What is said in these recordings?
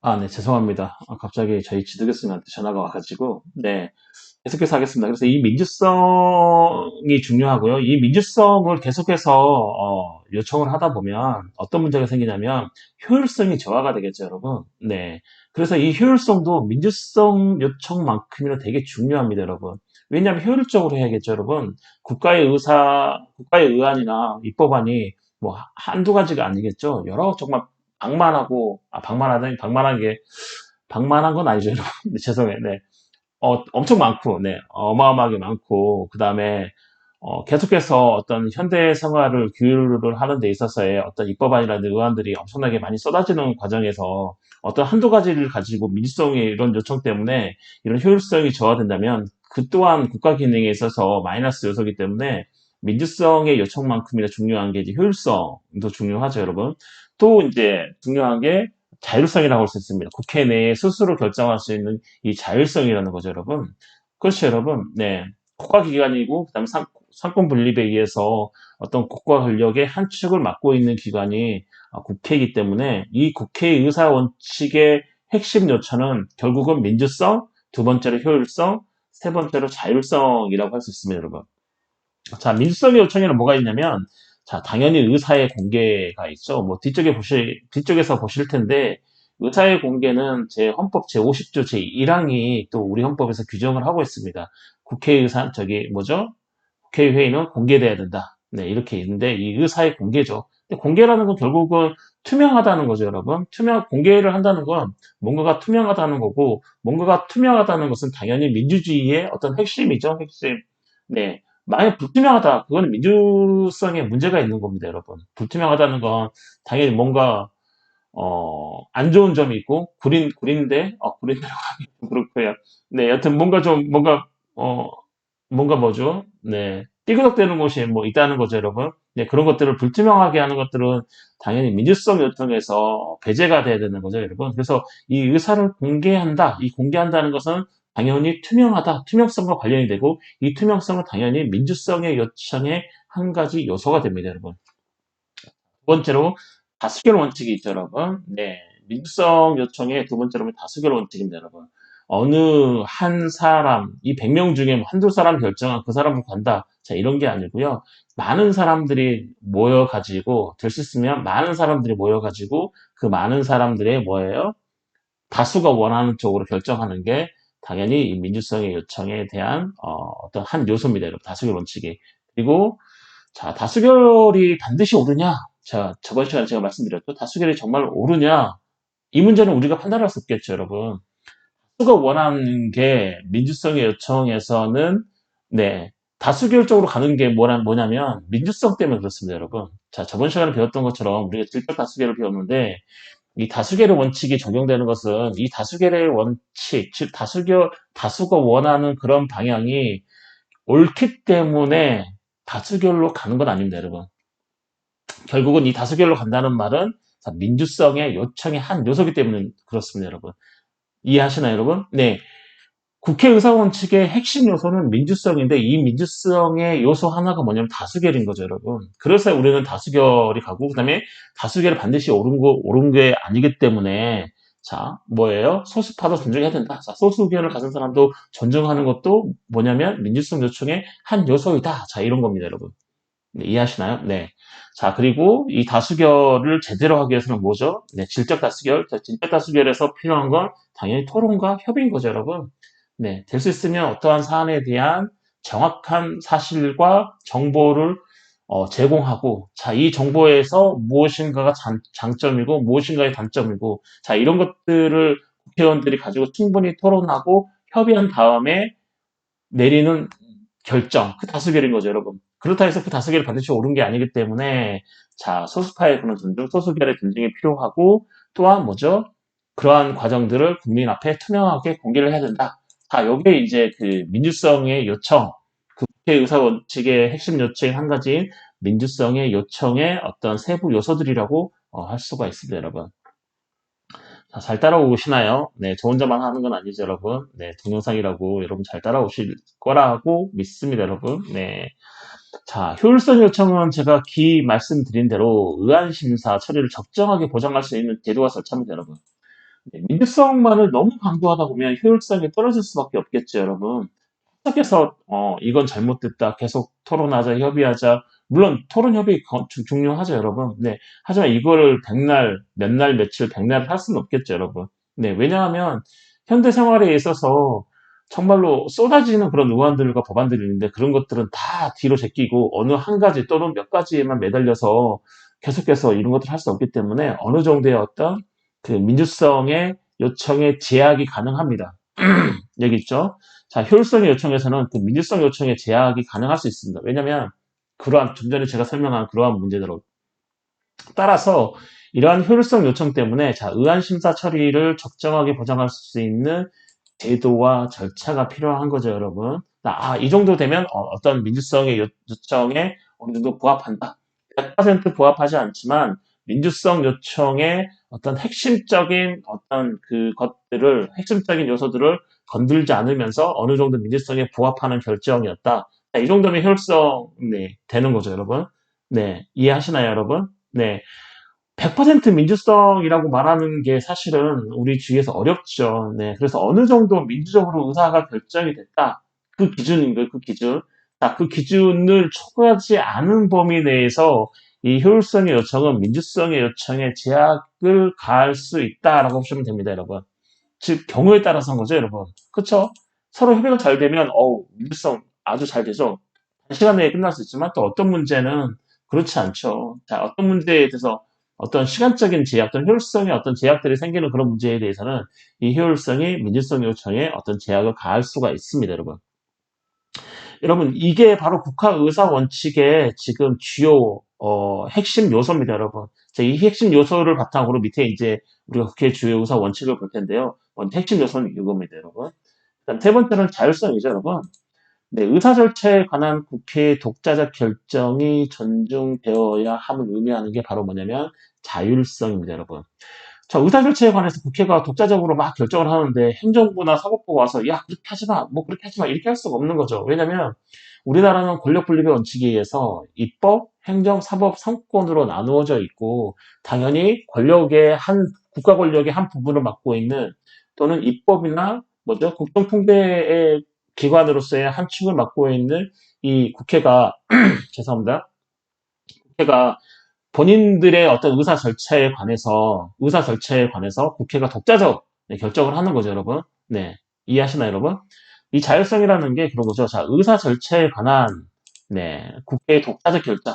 네, 죄송합니다. 갑자기 저희 지도 교수님한테 전화가 와가지고, 네, 계속해서 하겠습니다. 그래서 이 민주성이 중요하고요. 이 민주성을 계속해서, 요청을 하다 보면 어떤 문제가 생기냐면, 효율성이 저하가 되겠죠, 여러분. 네. 그래서 이 효율성도 민주성 요청만큼이나 되게 중요합니다, 여러분. 왜냐하면 효율적으로 해야겠죠, 여러분. 국가의 의안이나 입법안이 뭐 한두 가지가 아니겠죠. 여러 정말 방만한 게, 방만한 건 아니죠. 여러분. 네, 죄송해요. 네. 엄청 많고, 네. 어마어마하게 많고, 그 다음에, 계속해서 어떤 현대 생활을 규율을 하는 데 있어서의 어떤 입법안이라는 의안들이 엄청나게 많이 쏟아지는 과정에서 어떤 한두 가지를 가지고 민주성의 이런 요청 때문에 이런 효율성이 저하된다면 그 또한 국가 기능에 있어서 마이너스 요소이기 때문에 민주성의 요청만큼이나 중요한 게 이제 효율성도 중요하죠, 여러분. 또 이제 중요한 게 자율성이라고 할 수 있습니다. 국회 내에 스스로 결정할 수 있는 이 자율성이라는 거죠, 여러분. 그렇죠, 여러분. 네. 국가기관이고, 그다음에 상권 분립에 의해서 어떤 국가 권력의 한 축을 맡고 있는 기관이 국회이기 때문에 이 국회 의사 원칙의 핵심 요천은 결국은 민주성, 두 번째로 효율성, 세 번째로 자율성이라고 할 수 있습니다, 여러분. 자, 민주성의 요청에는 뭐가 있냐면, 자, 당연히 의사의 공개가 있죠. 뭐, 뒤쪽에서 보실 텐데, 의사의 공개는 제 헌법 제50조 제1항이 또 우리 헌법에서 규정을 하고 있습니다. 국회의사, 뭐죠? 국회의회의는 공개돼야 된다. 네, 이렇게 있는데, 이 의사의 공개죠. 근데 공개라는 건 결국은 투명하다는 거죠, 여러분. 공개를 한다는 건 뭔가가 투명하다는 거고, 뭔가가 투명하다는 것은 당연히 민주주의의 어떤 핵심이죠, 핵심. 네. 만약 불투명하다, 그거는 민주성에 문제가 있는 겁니다, 여러분. 불투명하다는 건 당연히 뭔가, 안 좋은 점이 있고, 구린데라고 하기 좀 그렇고요. 네, 여튼 어, 뭔가 뭐죠? 네. 삐그덕대는 곳이 뭐 있다는 거죠, 여러분. 네, 그런 것들을 불투명하게 하는 것들은 당연히 민주성 요청에서 배제가 돼야 되는 거죠, 여러분. 그래서 이 의사를 공개한다는 것은 당연히 투명성과 관련이 되고, 이 투명성은 당연히 민주성의 요청의 한 가지 요소가 됩니다, 여러분. 두 번째로, 다수결 원칙이 있죠, 여러분. 네. 민주성 요청의 두 번째로는 다수결 원칙입니다, 여러분. 어느 한 사람, 이 100명 중에 뭐 한두 사람 결정한 그 사람을 간다. 자, 이런 게 아니고요. 많은 사람들이 모여가지고, 될 수 있으면 많은 사람들이 모여가지고, 그 많은 사람들의 뭐예요? 다수가 원하는 쪽으로 결정하는 게 당연히 이 민주성의 요청에 대한 어떤 한 요소입니다, 여러분. 다수결 원칙이. 그리고 자, 다수결이 반드시 오르냐? 자, 저번 시간에 제가 말씀드렸죠. 다수결이 정말 오르냐? 이 문제는 우리가 판단할 수 없겠죠, 여러분. 다수가 원하는 게 민주성의 요청에서는 네, 다수결적으로 가는 게 뭐냐면 민주성 때문에 그렇습니다, 여러분. 자, 저번 시간에 배웠던 것처럼 우리가 질적 다수결을 배웠는데 이 다수결의 원칙이 적용되는 것은 이 다수결의 원칙, 즉 다수가 원하는 그런 방향이 옳기 때문에 다수결로 가는 건 아닙니다, 여러분. 결국은 이 다수결로 간다는 말은 민주성의 요청의 한 요소이기 때문에 그렇습니다, 여러분. 이해하시나요, 여러분? 네. 국회의사원 측의 핵심 요소는 민주성인데 이 민주성의 요소 하나가 뭐냐면 다수결인 거죠, 여러분. 그래서 우리는 다수결이 가고 그다음에 다수결이 반드시 옳은 게 아니기 때문에 자, 뭐예요? 소수파도 존중해야 된다. 자, 소수 의견을 가진 사람도 존중하는 것도 뭐냐면 민주성 요청의 한 요소이다. 자, 이런 겁니다, 여러분. 네, 이해하시나요? 네. 자, 그리고 이 다수결을 제대로 하기 위해서는 뭐죠? 네, 질적 다수결. 자, 질적 다수결에서 필요한 건 당연히 토론과 협의인 거죠, 여러분. 네, 될 수 있으면 어떠한 사안에 대한 정확한 사실과 정보를 제공하고, 자, 이 정보에서 무엇인가가 장점이고, 무엇인가의 단점이고, 자, 이런 것들을 국회의원들이 가지고 충분히 토론하고 협의한 다음에 내리는 결정, 그 다수결인 거죠, 여러분. 그렇다 해서 그 다수결이 반드시 옳은 게 아니기 때문에, 자, 소수파의 그런 존중, 소수결의 존중이 필요하고, 또한 뭐죠? 그러한 과정들을 국민 앞에 투명하게 공개를 해야 된다. 자, 요게 이제 그 민주성의 요청, 그 국회의사 원칙의 핵심 요청인 한 가지인 민주성의 요청의 어떤 세부 요소들이라고 할 수가 있습니다, 여러분. 자, 잘 따라오시나요? 네, 저 혼자만 하는 건 아니죠, 여러분. 네, 동영상이라고 여러분 잘 따라오실 거라고 믿습니다, 여러분. 네. 자, 효율성 요청은 제가 말씀드린 대로 의안심사 처리를 적정하게 보장할 수 있는 제도가 설치합니다, 여러분. 네, 민주성만을 너무 강조하다 보면 효율성이 떨어질 수밖에 없겠죠, 여러분. 계속해서 이건 잘못됐다. 계속 토론하자, 협의하자. 물론 토론 협의 중요하죠, 여러분. 네. 하지만 이거를 백날, 몇 날, 며칠, 백날 할 수는 없겠죠, 여러분. 네. 왜냐하면 현대 생활에 있어서 정말로 쏟아지는 그런 의원들과 법안들이 있는데 그런 것들은 다 뒤로 제끼고 어느 한 가지 또는 몇 가지에만 매달려서 계속해서 이런 것들을 할 수 없기 때문에 어느 정도의 어떤 그 민주성의 요청에 제약이 가능합니다. 여기 있죠. 자, 효율성의 요청에서는 그 민주성 요청의 제약이 가능할 수 있습니다. 왜냐하면 그러한 좀 전에 제가 설명한 그러한 문제대로 따라서 이러한 효율성 요청 때문에 자, 의안 심사 처리를 적정하게 보장할 수 있는 제도와 절차가 필요한 거죠, 여러분. 이 정도 되면 떤 민주성의 요청에 어느 정도 부합한다. 100% 부합하지 않지만 민주성 요청의 어떤 핵심적인 어떤 그 것들을 핵심적인 요소들을 건들지 않으면서 어느 정도 민주성에 부합하는 결정이었다. 자, 이 정도면 효율성 네, 되는 거죠, 여러분. 네, 이해하시나요, 여러분? 네. 100% 민주성이라고 말하는 게 사실은 우리 주위에서 어렵죠. 네. 그래서 어느 정도 민주적으로 의사가 결정이 됐다. 그 기준인 거예요, 그 기준. 자, 그 기준을 초과하지 않은 범위 내에서 이 효율성의 요청은 민주성의 요청에 제약을 가할 수 있다라고 보시면 됩니다, 여러분. 즉, 경우에 따라서인 거죠, 여러분. 그쵸? 서로 협의가 잘 되면, 민주성 아주 잘 되죠. 시간 내에 끝날 수 있지만 또 어떤 문제는 그렇지 않죠. 자, 어떤 문제에 대해서 어떤 시간적인 제약, 어떤 효율성의 어떤 제약들이 생기는 그런 문제에 대해서는 이 효율성이 민주성 요청에 어떤 제약을 가할 수가 있습니다, 여러분. 여러분, 이게 바로 국가의사 원칙의 지금 주요 핵심 요소입니다, 여러분. 자, 이 핵심 요소를 바탕으로 밑에 이제 우리가 국회 주요 의사 원칙을 볼 텐데요. 먼저 핵심 요소는 이겁니다, 여러분. 일단 세 번째는 자율성이죠, 여러분. 네, 의사 절차에 관한 국회의 독자적 결정이 존중되어야 함을 의미하는 게 바로 뭐냐면 자율성입니다, 여러분. 자, 의사 절차에 관해서 국회가 독자적으로 막 결정을 하는데 행정부나 사법부가 와서 야, 그렇게 하지 마, 뭐 그렇게 하지 마 이렇게 할 수가 없는 거죠. 왜냐면 우리나라는 권력 분립의 원칙에 의해서 입법, 행정, 사법 3권으로 나누어져 있고 당연히 국가 권력의 한 부분을 맡고 있는 또는 입법이나 뭐죠? 국정통제의 기관으로서의 한 축을 맡고 있는 이 국회가 죄송합니다. 국회가 본인들의 어떤 의사 절차에 관해서 국회가 독자적 결정을 하는 거죠, 여러분. 네. 이해하시나요, 여러분? 이 자율성이라는 게 그런 거죠. 자, 의사 절차에 관한, 네, 국회의 독자적 결정.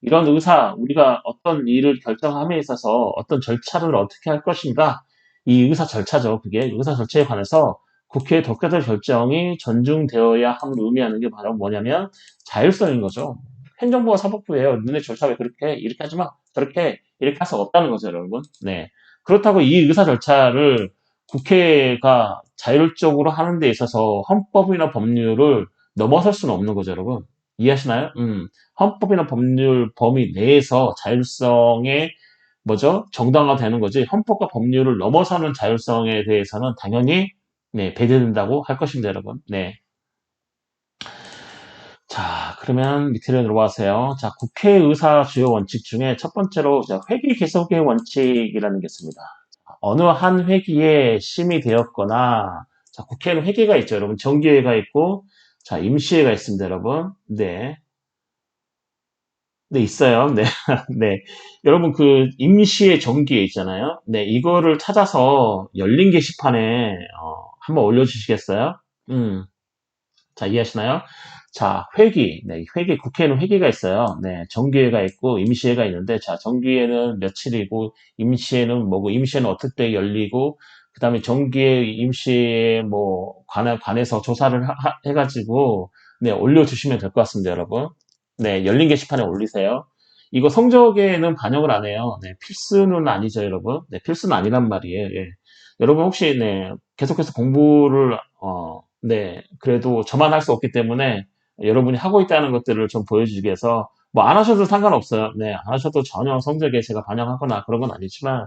이런 우리가 어떤 일을 결정함에 있어서 어떤 절차를 어떻게 할 것인가. 이 의사 절차죠. 그게 의사 절차에 관해서 국회의 독자적 결정이 존중되어야 함을 의미하는 게 바로 뭐냐면 자율성인 거죠. 행정부와 사법부예요. 눈의 절차 왜 그렇게 해? 이렇게 하지 마. 저렇게 이렇게 할 수 없다는 거죠, 여러분. 네. 그렇다고 이 의사 절차를 국회가 자율적으로 하는 데 있어서 헌법이나 법률을 넘어설 수는 없는 거죠, 여러분. 이해하시나요? 헌법이나 법률 범위 내에서 자율성의 뭐죠? 정당화되는 거지. 헌법과 법률을 넘어서는 자율성에 대해서는 당연히 네, 배제된다고 할 것입니다, 여러분. 네. 자, 그러면 밑으로 들어와세요. 자, 국회의사 주요 원칙 중에 첫 번째로 회기 계속의 원칙이라는 게 있습니다. 어느 한 회기에 심의되었거나, 자, 국회에는 회기가 있죠, 여러분. 정기회가 있고, 자, 임시회가 있습니다, 여러분. 네. 네, 있어요. 네. 네. 여러분, 그, 임시회 정기회 있잖아요. 네, 이거를 찾아서 열린 게시판에, 한번 올려주시겠어요? 자, 이해하시나요? 자, 네, 국회에는 회기가 있어요. 네, 정기회가 있고, 임시회가 있는데, 자, 정기회는 며칠이고, 임시회는 뭐고, 임시회는 어떨 때 열리고, 그 다음에 정기회, 임시회에 관해서 조사를 해가지고, 네, 올려주시면 될 것 같습니다, 여러분. 네, 열린 게시판에 올리세요. 이거 성적에는 반영을 안 해요. 네, 필수는 아니죠, 여러분. 네, 필수는 아니란 말이에요. 예. 여러분 혹시, 네, 계속해서 공부를, 네, 그래도 저만 할 수 없기 때문에 여러분이 하고 있다는 것들을 좀 보여주기 위해서 뭐 안 하셔도 상관없어요. 네, 안 하셔도 전혀 성적에 제가 반영하거나 그런 건 아니지만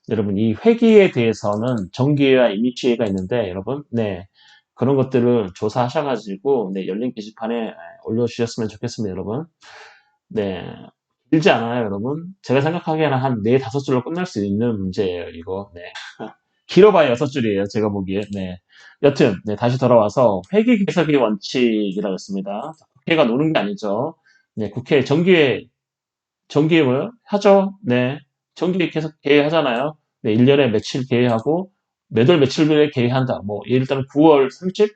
여러분 이 회기에 대해서는 정기회와 임시회가 있는데 여러분 네 그런 것들을 조사하셔가지고 네 열린 게시판에 올려주셨으면 좋겠습니다, 여러분. 네, 길지 않아요, 여러분. 제가 생각하기에는 한 네 다섯 줄로 끝날 수 있는 문제예요, 이거. 네. 길어봐야 6줄이에요. 제가 보기에. 네. 여튼, 네, 다시 돌아와서 회계 개석의 원칙이라고 했습니다. 국회가 노는 게 아니죠. 네, 국회 정기회 뭐 하죠. 네. 정기회 계속 개회하잖아요. 네, 1년에 며칠 개회하고 매달 며칠에 개회한다. 뭐 예를 들면 9월 30?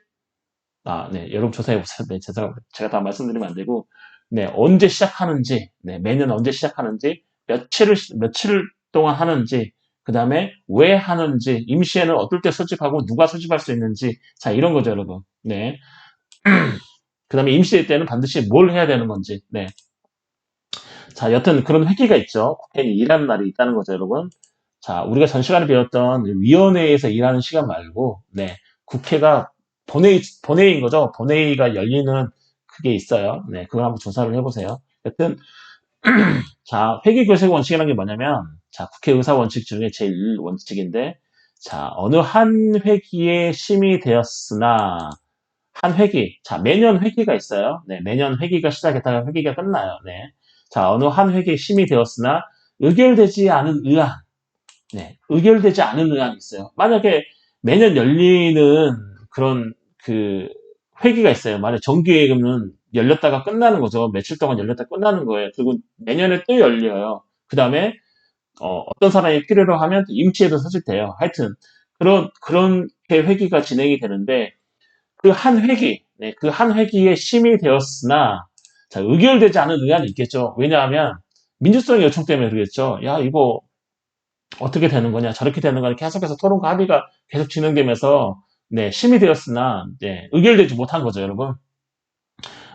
아, 네. 여러분 조사해 보세요. 네, 제가 다 말씀드리면 안 되고 네, 언제 시작하는지, 네, 매년 언제 시작하는지, 며칠 동안 하는지, 그 다음에 왜 하는지, 임시에는 어떨 때 소집하고 누가 소집할 수 있는지, 자, 이런 거죠, 여러분. 네. 그 다음에 임시회 때는 반드시 뭘 해야 되는 건지, 네. 자, 여튼 그런 회기가 있죠. 국회의원이 일하는 날이 있다는 거죠, 여러분. 자, 우리가 전 시간에 배웠던 위원회에서 일하는 시간 말고, 네, 국회가 본회의인 거죠. 본회의가 열리는 그게 있어요. 네, 그걸 한번 조사를 해보세요. 여튼, 자, 회계교섭 원칙이라는 게 뭐냐면, 자, 국회의사 원칙 중에 제일 원칙인데, 자, 어느 한 회기에 심의되었으나, 한 회기. 자, 매년 회기가 있어요. 네, 매년 회기가 시작했다가 회기가 끝나요. 네. 자, 어느 한 회기에 심의되었으나 의결되지 않은 의안. 네, 의결되지 않은 의안이 있어요. 만약에 매년 열리는 그런 그 회기가 있어요. 만약 정기예금은 열렸다가 끝나는 거죠. 며칠 동안 열렸다 끝나는 거예요. 그리고 내년에 또 열려요. 그 다음에 떤 사람이 필요로 하면 임시에도 소집돼요. 하여튼 그런 회기가 진행이 되는데 그 한 회기, 네, 그 한 회기에 심의되었으나, 자, 의결되지 않은 의안이 있겠죠. 왜냐하면, 민주성의 요청 때문에 그러겠죠. 야, 이거 어떻게 되는 거냐, 저렇게 되는 거냐, 계속해서 토론과 합의가 계속 진행되면서, 네, 심의되었으나, 네, 의결되지 못한 거죠, 여러분.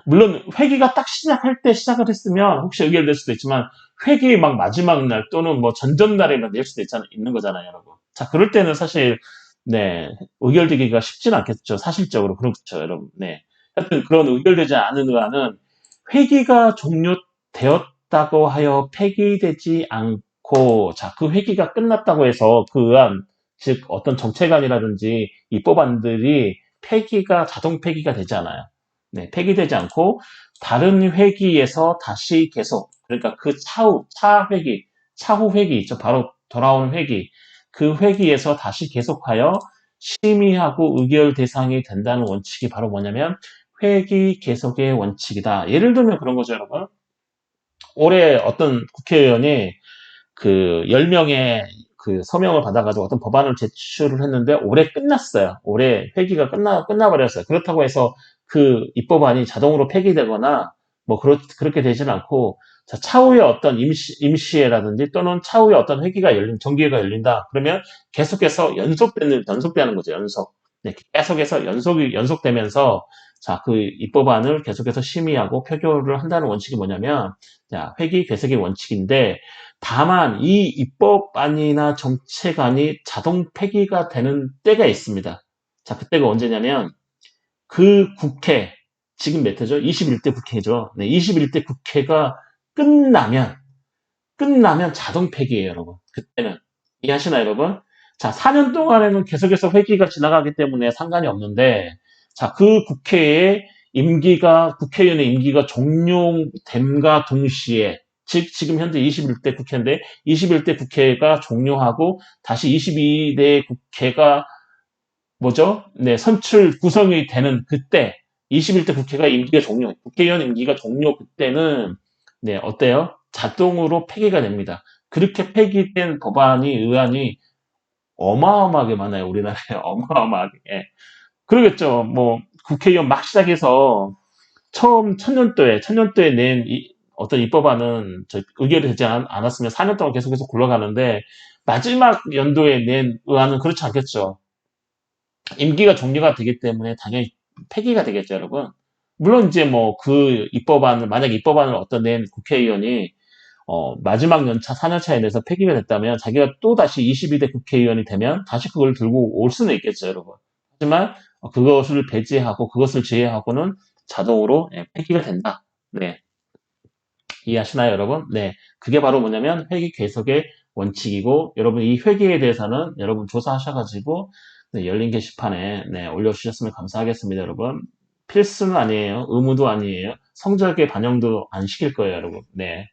물론, 회기가 딱 시작할 때 시작을 했으면, 혹시 의결될 수도 있지만, 회기 막 마지막 날 또는 뭐 전전날에 낼 수도 있는 거잖아요, 여러분. 자, 그럴 때는 사실, 네, 의결되기가 쉽진 않겠죠. 사실적으로. 그렇죠, 여러분. 네. 하여튼 그런 의결되지 않은 의안은 회기가 종료되었다고 하여 폐기되지 않고, 자, 그 회기가 끝났다고 해서 그 의안, 즉, 어떤 정책안이라든지 입법안들이 자동 폐기가 되지 않아요. 네, 폐기되지 않고, 다른 회기에서 다시 계속, 그러니까 그 차후 회기 있죠. 바로 돌아오는 회기. 그 회기에서 다시 계속하여 심의하고 의결 대상이 된다는 원칙이 바로 뭐냐면 회기 계속의 원칙이다. 예를 들면 그런 거죠, 여러분. 올해 어떤 국회의원이 그 10명의 그 서명을 받아가지고 어떤 법안을 제출을 했는데 올해 끝났어요. 올해 회기가 끝나버렸어요. 그렇다고 해서 그 입법안이 자동으로 폐기되거나 뭐 그렇게 되지는 않고 자, 차후에 어떤 임시회라든지 또는 차후에 어떤 정기회가 열린다. 그러면 계속해서 연속되는 거죠. 연속. 네, 계속해서 연속되면서 자, 그 입법안을 계속해서 심의하고 표결을 한다는 원칙이 뭐냐면 자, 회기 개석의 원칙인데 다만 이 입법안이나 정책안이 자동 폐기가 되는 때가 있습니다. 자, 그때가 언제냐면 그 국회, 지금 몇 회죠? 21대 국회죠. 네, 21대 국회가 끝나면, 자동 폐기예요, 여러분. 그때는. 이해하시나요, 여러분? 자, 4년 동안에는 계속해서 회기가 지나가기 때문에 상관이 없는데, 자, 그 국회의원의 임기가 종료됨과 동시에, 즉, 지금 현재 21대 국회인데, 21대 국회가 종료하고, 다시 22대 국회가 뭐죠? 네, 구성이 되는 그때, 21대 국회의원 임기가 종료 그때는, 네, 어때요? 자동으로 폐기가 됩니다. 그렇게 폐기된 의안이 어마어마하게 많아요, 우리나라에. 어마어마하게. 예. 그러겠죠. 뭐, 국회의원 막 시작해서 처음 천년도에 낸 어떤 입법안은 의결이 되지 않았으면 4년 동안 계속해서 굴러가는데, 마지막 연도에 낸 의안은 그렇지 않겠죠. 임기가 종료가 되기 때문에 당연히 폐기가 되겠죠, 여러분. 물론 이제 뭐 만약 입법안을 어떤 낸 국회의원이 마지막 연차 4년차에 내서 폐기가 됐다면 자기가 또 다시 22대 국회의원이 되면 다시 그걸 들고 올 수는 있겠죠, 여러분. 하지만 그것을 배제하고 그것을 제외하고는 자동으로 폐기가 된다. 네. 이해하시나요, 여러분? 네. 그게 바로 뭐냐면 회계 계속의 원칙이고 여러분 이 회계에 대해서는 여러분 조사하셔가지고 네, 열린 게시판에 네, 올려주셨으면 감사하겠습니다, 여러분. 필수는 아니에요. 의무도 아니에요. 성적에 반영도 안 시킬 거예요, 여러분. 네.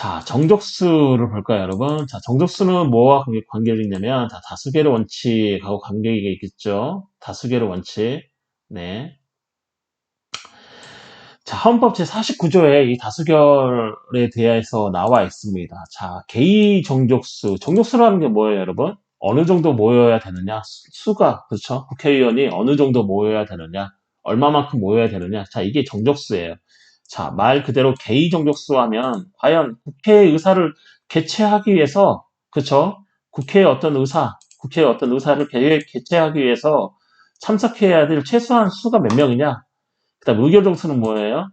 자, 정족수를 볼까요, 여러분? 자, 정족수는 뭐와 관계가 있냐면, 자, 다수결의 원칙하고 관계가 있겠죠? 다수결의 원칙. 네. 자, 헌법 제49조에 이 다수결에 대해서 나와 있습니다. 자, 개의 정족수. 정족수라는 게 뭐예요, 여러분? 어느 정도 모여야 되느냐? 수가, 그렇죠? 국회의원이 어느 정도 모여야 되느냐? 얼마만큼 모여야 되느냐? 자, 이게 정족수예요. 자, 말 그대로 개의 정족수 하면, 과연 국회의 의사를 개최하기 위해서, 그렇죠? 국회의 어떤 의사를 개최하기 위해서 참석해야 될 최소한 수가 몇 명이냐? 그다음 의결 정수는 뭐예요?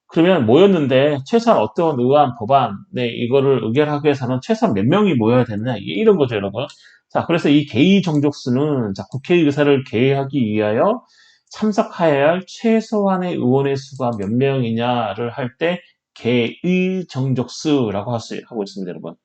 그러면 모였는데 최소한 어떤 의안, 법안, 네, 이거를 의결하기 위해서는 최소한 몇 명이 모여야 되느냐 이런 거죠, 여러분. 자, 그래서 이 개의 정족수는 자, 국회의사를 개의하기 위하여 참석해야 할 최소한의 의원의 수가 몇 명이냐를 할 때 개의 정족수라고 하고 있습니다, 여러분.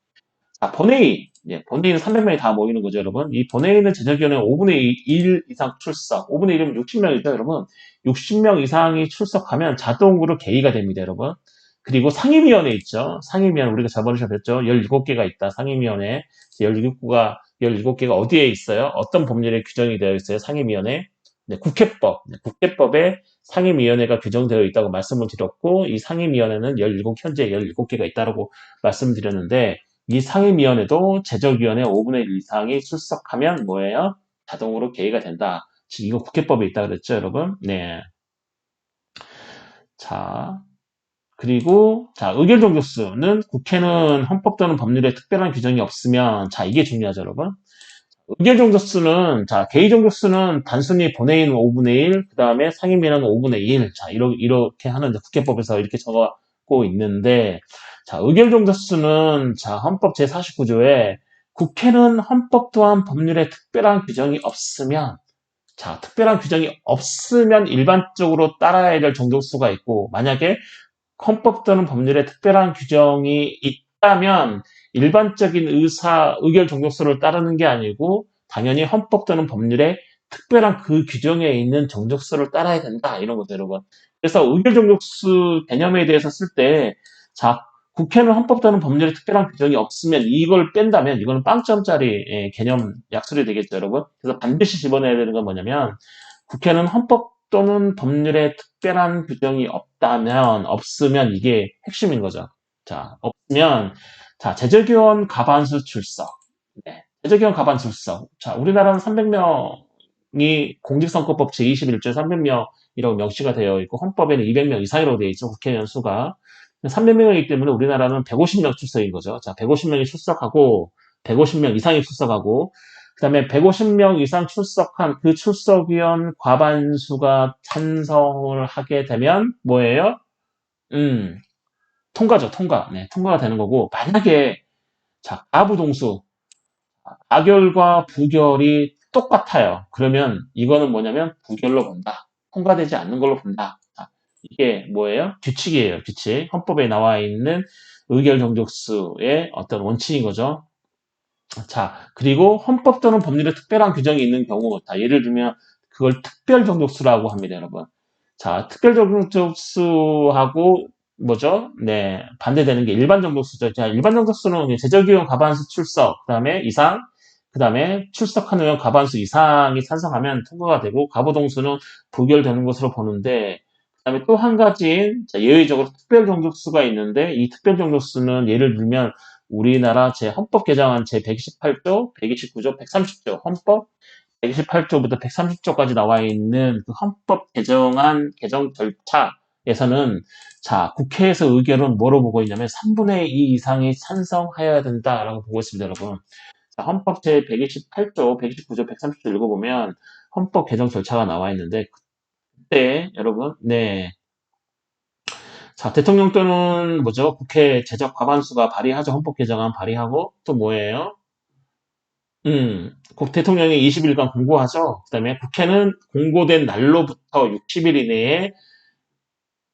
자, 본회의. 예, 본회의는 300명이 다 모이는 거죠, 여러분. 이 본회의는 제적위원회 5분의 1 이상 출석. 5분의 1이면 60명이죠, 여러분. 60명 이상이 출석하면 자동으로 개의가 됩니다, 여러분. 그리고 상임위원회 있죠. 상임위원회, 우리가 저번에 배웠죠. 17개가 있다, 상임위원회. 17개가 어디에 있어요? 어떤 법률에 규정이 되어 있어요, 상임위원회? 네, 국회법. 네, 국회법에 상임위원회가 규정되어 있다고 말씀을 드렸고, 이 상임위원회는 현재 17개가 있다고 말씀드렸는데, 이 상임위원회도 제적위원회 5분의 1 이상이 출석하면 뭐예요? 자동으로 개의가 된다. 지금 이거 국회법에 있다 그랬죠, 여러분? 네. 자, 그리고 자, 의결 정족수는 국회는 헌법 또는 법률에 특별한 규정이 없으면 자, 이게 중요하죠, 여러분. 의결 정족수는 자, 개의 정족수는 단순히 본회의는 5분의 1, 그다음에 상임위원회는 5분의 1. 자, 이렇게 하는 국회법에서 이렇게 적어고 있는데 자, 의결 정족수는 자, 헌법 제49조에 국회는 헌법 또한 법률에 특별한 규정이 없으면 자, 특별한 규정이 없으면 일반적으로 따라야 될 정족수가 있고 만약에 헌법 또는 법률에 특별한 규정이 있다면 일반적인 의결 정족수를 따르는 게 아니고 당연히 헌법 또는 법률에 특별한 그 규정에 있는 정족수를 따라야 된다. 이런 거죠, 여러분. 그래서 의결 정족수 개념에 대해서 쓸 때, 자, 국회는 헌법 또는 법률에 특별한 규정이 없으면 이걸 뺀다면 이거는 빵점짜리 개념 약술이 되겠죠, 여러분. 그래서 반드시 집어내야 되는 건 뭐냐면 국회는 헌법 또는 법률에 특별한 규정이 없으면 이게 핵심인 거죠. 자, 없으면, 자, 제적위원 과반수 출석. 네. 제적위원 과반수 출석. 자, 우리나라는 300명이 공직선거법 제21조에 300명이라고 명시가 되어 있고, 헌법에는 200명 이상이라고 되어 있죠. 국회의원 수가. 300명이기 때문에 우리나라는 150명 출석인 거죠. 자, 150명이 출석하고, 150명 이상이 출석하고, 그 다음에 150명 이상 출석한 그 출석위원 과반수가 찬성을 하게 되면 뭐예요? 통과죠, 통과. 네, 통과가 되는 거고, 만약에, 자, 가부동수, 가결과 부결이 똑같아요. 그러면 이거는 뭐냐면 부결로 본다. 통과되지 않는 걸로 본다. 자, 이게 뭐예요? 규칙이에요, 규칙. 헌법에 나와 있는 의결 정족수의 어떤 원칙인 거죠. 자, 그리고 헌법 또는 법률에 특별한 규정이 있는 경우, 자, 예를 들면 그걸 특별 정족수라고 합니다, 여러분. 자, 특별 정족수하고 뭐죠? 네, 반대되는 게 일반 정족수죠. 자, 일반 정족수는 제적위원 과반수 출석, 그다음에 출석한 의원 과반수 이상이 찬성하면 통과가 되고 가부동수는 부결되는 것으로 보는데 그다음에 또 한 가지 예외적으로 특별 정족수가 있는데 이 특별 정족수는 예를 들면 우리나라 헌법 개정안 제128조, 129조, 130조 헌법 128조부터 130조까지 나와 있는 그 헌법 개정안 개정 절차에서는 자, 국회에서 의결은 뭐로 보고 있냐면 3분의 2 이상이 찬성하여야 된다라고 보고 있습니다, 여러분. 자, 헌법 제128조, 129조, 130조 읽어보면 헌법 개정 절차가 나와 있는데 그때 여러분, 네. 자, 대통령 또는 뭐죠? 국회 제적 과반수가 발의하죠. 헌법 개정안 발의하고 또 뭐예요? 대통령이 20일간 공고하죠. 그다음에 국회는 공고된 날로부터 60일 이내에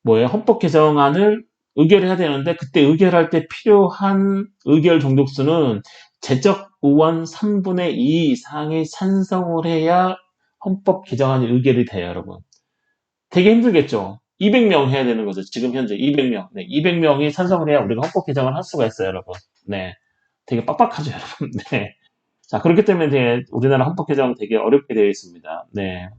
뭐예요? 헌법 개정안을 의결해야 되는데 그때 의결할 때 필요한 의결 정족수는 제적 의원 3분의 2 이상이 찬성을 해야 헌법 개정안이 의결이 돼요, 여러분. 되게 힘들겠죠? 200명 해야 되는 거죠. 지금 현재 200명. 네, 200명이 찬성을 해야 우리가 헌법 개정을 할 수가 있어요, 여러분. 네. 되게 빡빡하죠, 여러분. 네. 자, 그렇기 때문에 이제 우리나라 헌법 개정 되게 어렵게 되어 있습니다. 네.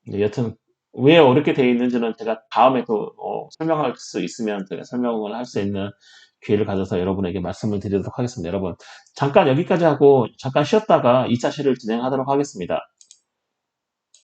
네, 여튼 왜 어렵게 되어 있는지는 제가 다음에 또 설명할 수 있으면 제가 설명을 할 수 있는 기회를 가져서 여러분에게 말씀을 드리도록 하겠습니다. 여러분, 잠깐 여기까지 하고 잠깐 쉬었다가 2차 시를 진행하도록 하겠습니다.